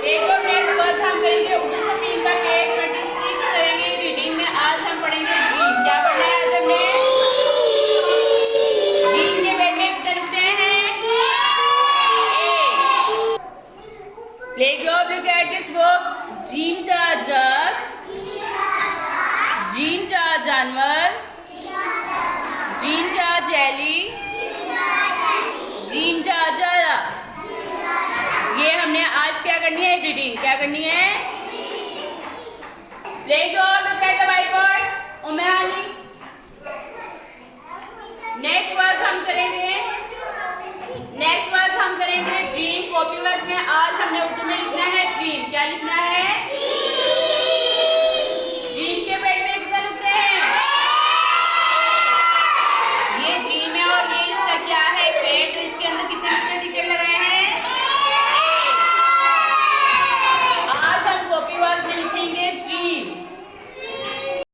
देखो next work हम करेंगे उर्दू से 3 का पेज 26 करेंगे रीडिंग में। आज हम पढ़ेंगे जीम। क्या पढ़ना है आज हमने? जीम के पेट में कितने नुक्ते हैं? एक। Look at this book. Gym जा जग, जीम जा जानवर, जीम जा जेली, जीम जा जरा। ये हमने आज क्या करनी है? रीडिंग। क्या करनी है? Look at the white board. Umehani next work हम करेंगे जीम। कॉपी वर्क में आज हमने उर्दू में लिखना है जीम। क्या लिखना है?